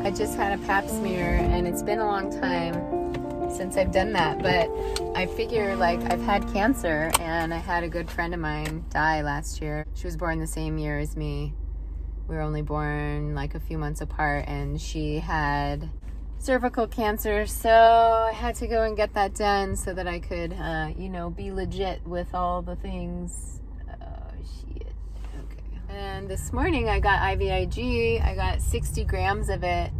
I just had a pap smear, and it's been a long time since I've done that, but I figure, like, I've had cancer, and I had a good friend of mine die last year. She was born the same year as me. We were only born like a few months apart, and she had cervical cancer, so I had to go and get that done so that I could, be legit with all the things. Oh, shit. Okay. And this morning I got IVIG. I got 60 grams of it,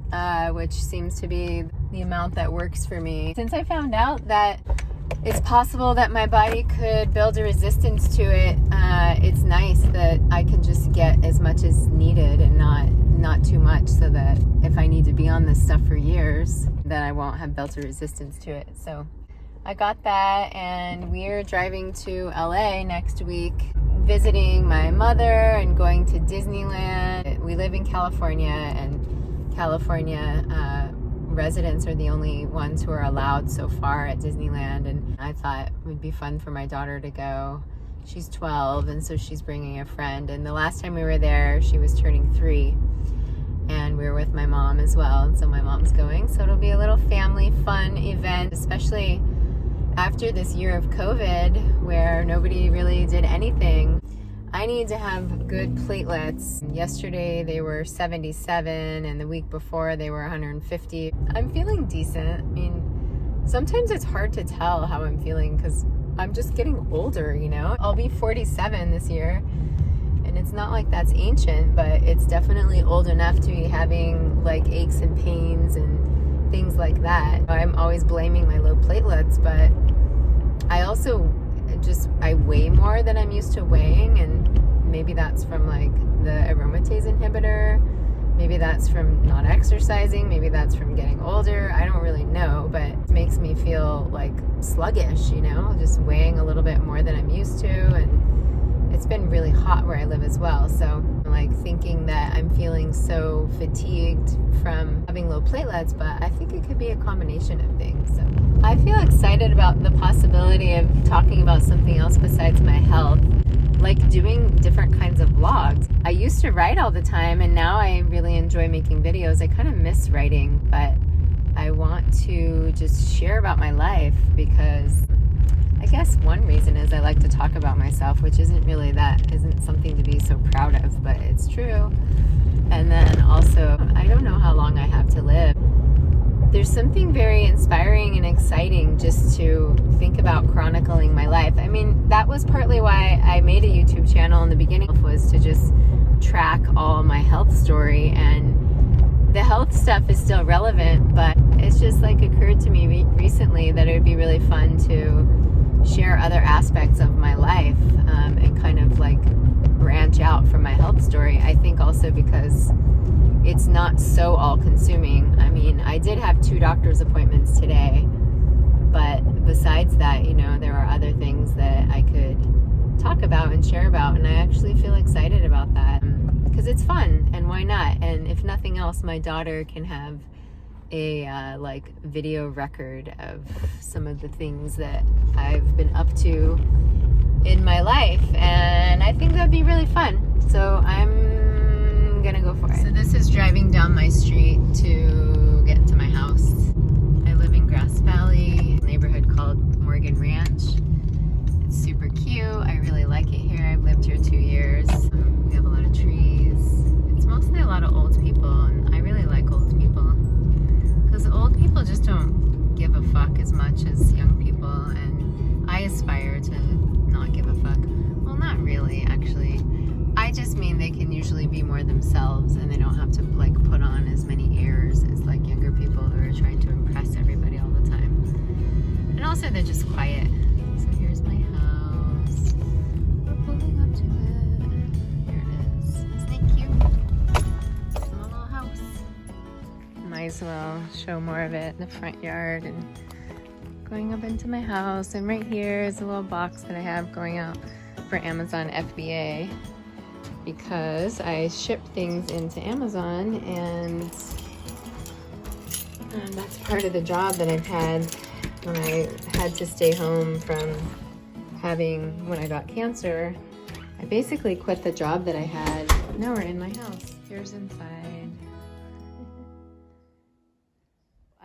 which seems to be the amount that works for me. Since I found out that it's possible that my body could build a resistance to it, it's nice that I can just get as much as needed and not too much, so that if I need to be on this stuff for years, then I won't have built a resistance to it. So I got that, and we're driving to LA next week, visiting my mother and going to Disneyland. We live in California, and California residents are the only ones who are allowed so far at Disneyland, and I thought it would be fun for my daughter to go. She's 12, and so she's bringing a friend, and the last time we were there she was turning 3, and we were with my mom as well, and so my mom's going, so it'll be a little family fun event, especially after this year of COVID where nobody really did anything. I need to have good platelets. Yesterday they were 77, and the week before they were 150. I'm feeling decent. I mean, sometimes it's hard to tell how I'm feeling because I'm just getting older, you know? I'll be 47 this year, and it's not like that's ancient, but it's definitely old enough to be having like aches and pains and things like that. I'm always blaming my low platelets, but I also I weigh more than I'm used to weighing, and maybe that's from like the aromatase inhibitor, maybe that's from not exercising, maybe that's from getting older. I don't really know, but it makes me feel like sluggish, you know, just weighing a little bit more than I'm used to. And it's been really hot where I live as well, so I'm like thinking that I'm feeling so fatigued from having low platelets, but I think it could be a combination of things. So I feel excited about the possibility of talking about something else besides my health, like doing different kinds of vlogs. I used to write all the time, and now I really enjoy making videos. I kind of miss writing, but I want to just share about my life because I guess one reason is I like to talk about myself, which isn't something to be so proud of, but it's true. And then also, I don't know how long I have to live. There's something very inspiring and exciting just to think about chronicling my life. I mean, that was partly why I made a YouTube channel in the beginning, was to just track all my health story, and the health stuff is still relevant, but it's just like occurred to me recently that it would be really fun to share other aspects of my life, and kind of like branch out from my health story. I think also because it's not so all-consuming. I mean, I did have 2 doctor's appointments today, but besides that, you know, there are other things that I could talk about and share about, and I actually feel excited about that because it's fun, and why not? And if nothing else, my daughter can have a like video record of some of the things that I've been up to in my life, and I think that'd be really fun. So I'm gonna go for it. So this is driving down my street to get to my house. I live in Grass Valley, a neighborhood called Morgan Ranch. It's super cute. I really like it here. I've lived here 2 years. We have a lot of trees. It's mostly a lot of old people, and I really like old people because old people just don't give a fuck as much as young people, and I aspire to not give a fuck. Well, not really, actually. I just mean they can usually be more themselves, and they don't have to like put on as many airs as like younger people who are trying to impress everybody all the time. And also they're just quiet. So here's my house. We're pulling up to it. Here it is. Isn't it cute? It's my little house. Might as well show more of it in the front yard and going up into my house. And right here is a little box that I have going out for Amazon FBA, because I ship things into Amazon, and that's part of the job that I've had when I had to stay home from when I got cancer. I basically quit the job that I had. Now we're in my house. Here's inside.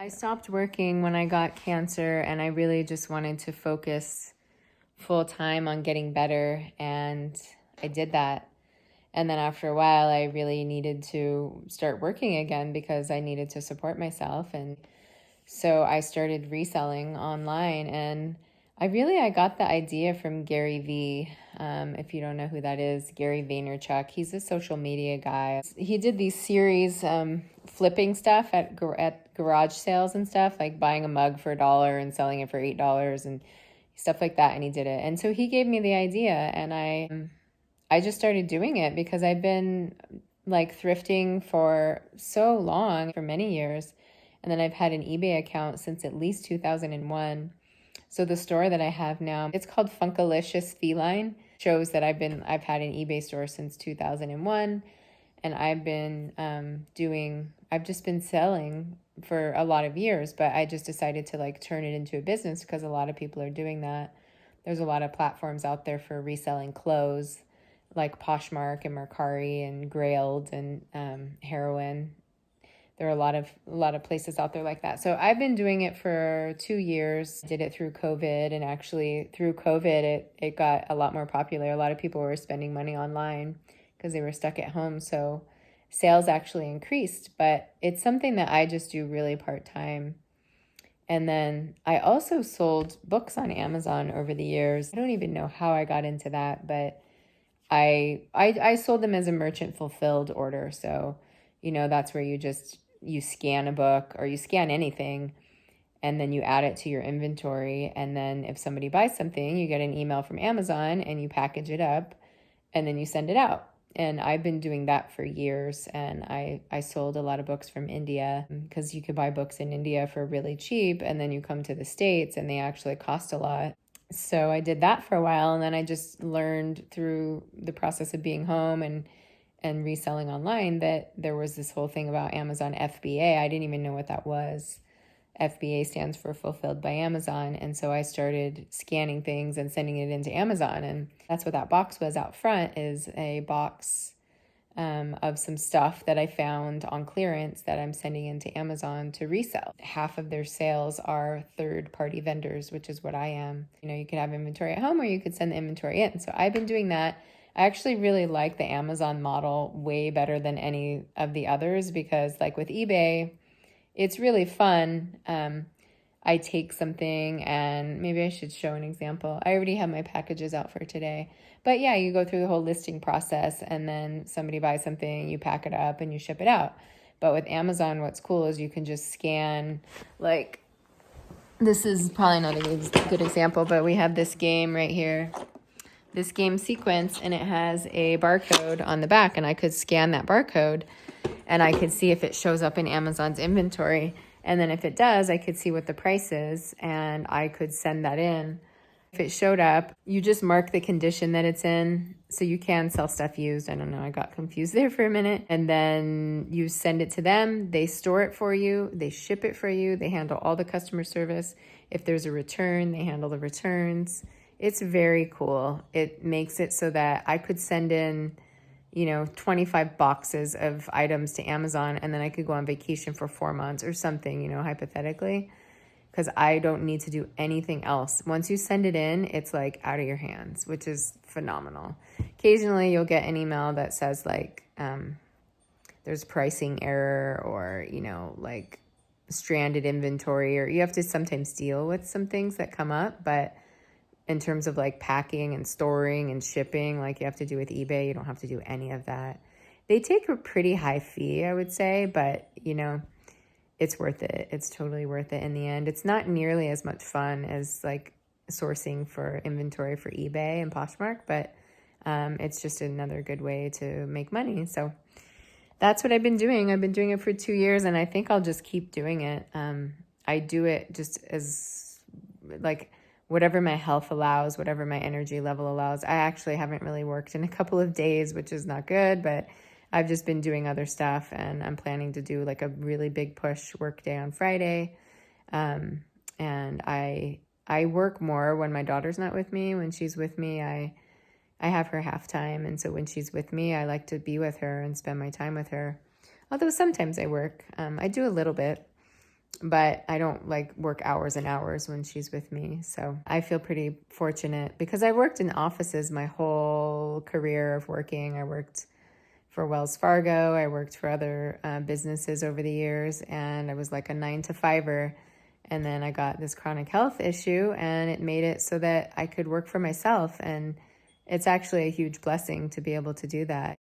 I stopped working when I got cancer, and I really just wanted to focus full time on getting better, and I did that. And then after a while, I really needed to start working again because I needed to support myself. And so I started reselling online, and I got the idea from Gary Vee. If you don't know who that is, Gary Vaynerchuk, he's a social media guy. He did these series flipping stuff at garage sales and stuff, like buying a mug for $1 and selling it for $8 and stuff like that. And he did it. And so he gave me the idea, and I just started doing it because I've been like thrifting for so long, for many years. And then I've had an eBay account since at least 2001. So the store that I have now, it's called Funkalicious Feline. Shows that I've had an eBay store since 2001. And I've just been selling for a lot of years, but I just decided to like turn it into a business because a lot of people are doing that. There's a lot of platforms out there for reselling clothes, like Poshmark and Mercari and Grailed and Heroin. There are a lot of places out there like that. So I've been doing it for 2 years. Did it through COVID, and actually through COVID, it got a lot more popular. A lot of people were spending money online because they were stuck at home. So sales actually increased, but it's something that I just do really part-time. And then I also sold books on Amazon over the years. I don't even know how I got into that, but I sold them as a merchant fulfilled order. So, that's where you scan a book or you scan anything, and then you add it to your inventory. And then if somebody buys something, you get an email from Amazon and you package it up and then you send it out. And I've been doing that for years. And I sold a lot of books from India because you could buy books in India for really cheap. And then you come to the States and they actually cost a lot. So I did that for a while. And then I just learned through the process of being home and reselling online that there was this whole thing about Amazon FBA. I didn't even know what that was. FBA stands for Fulfilled by Amazon. And so I started scanning things and sending it into Amazon. And that's what that box was out front, is a box of some stuff that I found on clearance that I'm sending into Amazon to resell. Half of their sales are third-party vendors, which is what I am. You could have inventory at home or you could send the inventory in. So I've been doing that. I actually really like the Amazon model way better than any of the others because, like with eBay, it's really fun. I take something, and maybe I should show an example. I already have my packages out for today. But yeah, you go through the whole listing process, and then somebody buys something, you pack it up, and you ship it out. But with Amazon, what's cool is you can just scan, like, this is probably not a good example, but we have this game right here. This game sequence, and it has a barcode on the back, and I could scan that barcode and I could see if it shows up in Amazon's inventory. And then if it does, I could see what the price is and I could send that in. If it showed up, you just mark the condition that it's in. So you can sell stuff used. I don't know, I got confused there for a minute. And then you send it to them. They store it for you. They ship it for you. They handle all the customer service. If there's a return, they handle the returns. It's very cool. It makes it so that I could send in, 25 boxes of items to Amazon, and then I could go on vacation for 4 months or something, hypothetically, because I don't need to do anything else. Once you send it in, it's like out of your hands, which is phenomenal. Occasionally you'll get an email that says like, there's pricing error or, like stranded inventory, or you have to sometimes deal with some things that come up, but in terms of like packing and storing and shipping, like you have to do with eBay, you don't have to do any of that. They take a pretty high fee, I would say, but it's worth it. It's totally worth it in the end. It's not nearly as much fun as like sourcing for inventory for eBay and Poshmark, but it's just another good way to make money. So that's what I've been doing. I've been doing it for 2 years, and I think I'll just keep doing it. I do it just as like whatever my health allows, whatever my energy level allows. I actually haven't really worked in a couple of days, which is not good, but I've just been doing other stuff, and I'm planning to do like a really big push work day on Friday. And I work more when my daughter's not with me. When she's with me, I have her half time. And so when she's with me, I like to be with her and spend my time with her. Although sometimes I work. I do a little bit. but I don't like work hours and hours when she's with me. So I feel pretty fortunate because I worked in offices my whole career of working. I worked for Wells Fargo. I worked for other businesses over the years, and I was like a 9 to 5er. And then I got this chronic health issue, and it made it so that I could work for myself. And it's actually a huge blessing to be able to do that.